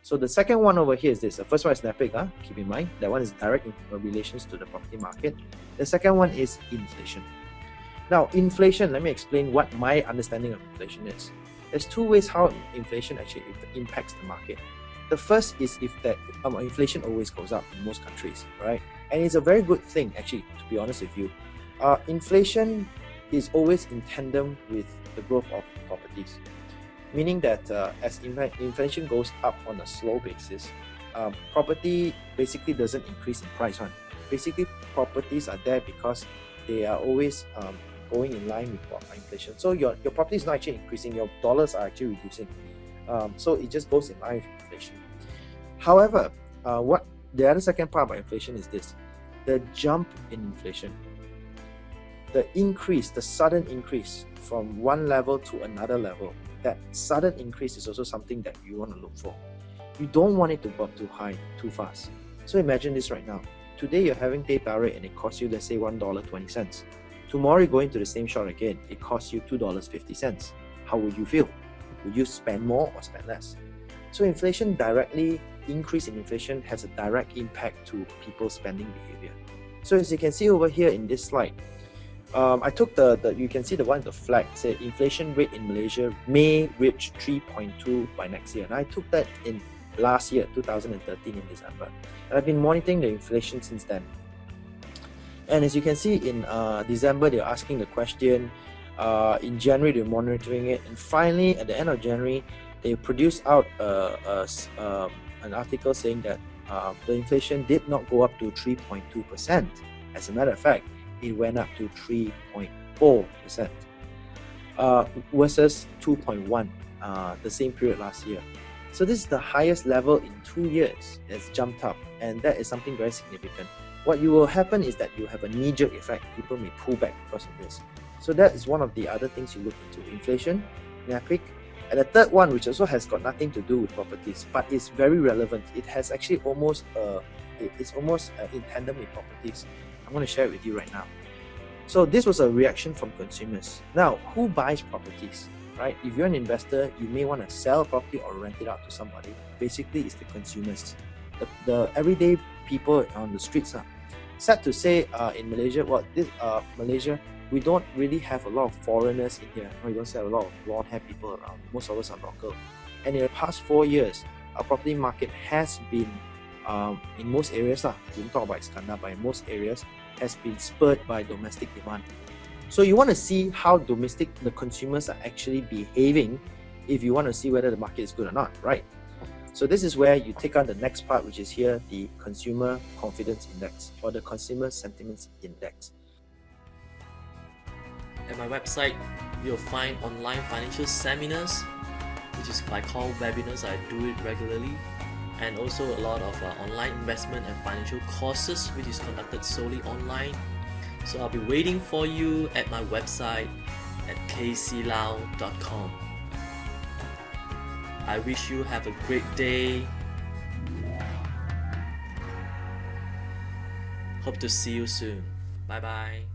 So the second one over here is this. The first one is NAPIC, keep in mind. That one is direct relations to the property market. The second one is inflation. Now, inflation, let me explain what my understanding of inflation is. There's two ways how inflation actually impacts the market. The first is if that inflation always goes up in most countries, right? And it's a very good thing, actually, to be honest with you. Inflation is always in tandem with the growth of properties, meaning that as inflation goes up on a slow basis, property basically doesn't increase in price. Basically, properties are there because they are always going in line with inflation. So your property is not actually increasing, your dollars are actually reducing. So it just goes in line with inflation. However, what the other second part about inflation is this: the jump in inflation. The increase, the sudden increase from one level to another level, that sudden increase is also something that you want to look for. You don't want it to go up too high, too fast. So imagine this right now. Today you're having teh tarik and it costs you, let's say, $1.20. Tomorrow you go into the same shop again, it costs you $2.50. How would you feel? Would you spend more or spend less? So increase in inflation has a direct impact to people's spending behavior. So as you can see over here in this slide, I took you can see the one with the flag, say inflation rate in Malaysia may reach 3.2 by next year. And I took that in last year, 2013 in December. And I've been monitoring the inflation since then. And as you can see in December, they're asking the question. In January, they're monitoring it. And finally, at the end of January, they produced out an article saying that the inflation did not go up to 3.2%. As a matter of fact, it went up to 3.4% versus 2.1% the same period last year. So this is the highest level in 2 years. It's jumped up, and that is something very significant. What will happen is that you have a knee-jerk effect. People may pull back because of this. So that is one of the other things you look into: inflation, NAPIC, and the third one, which also has got nothing to do with properties, but is very relevant. It has actually it's almost in tandem with properties. I'm going to share it with you right now. So this was a reaction from consumers. Now, who buys properties, right? If you're an investor, you may want to sell a property or rent it out to somebody. Basically, it's the consumers, the everyday people on the streets. Sad to say, in Malaysia, Malaysia, we don't really have a lot of foreigners in here. We don't see a lot of blonde-haired people around. Most of us are local. And in the past 4 years, our property market has been, in most areas, we don't talk about Iskandar, but in most areas, has been spurred by domestic demand. So you want to see how the consumers are actually behaving if you want to see whether the market is good or not, right? So this is where you take on the next part, which is here, the Consumer Confidence Index or the Consumer Sentiments Index. At my website, you'll find online financial seminars, which is I call webinars. I do it regularly, and also a lot of online investment and financial courses, which is conducted solely online. So I'll be waiting for you at my website at kclau.com. I wish you have a great day. Hope to see you soon. Bye bye.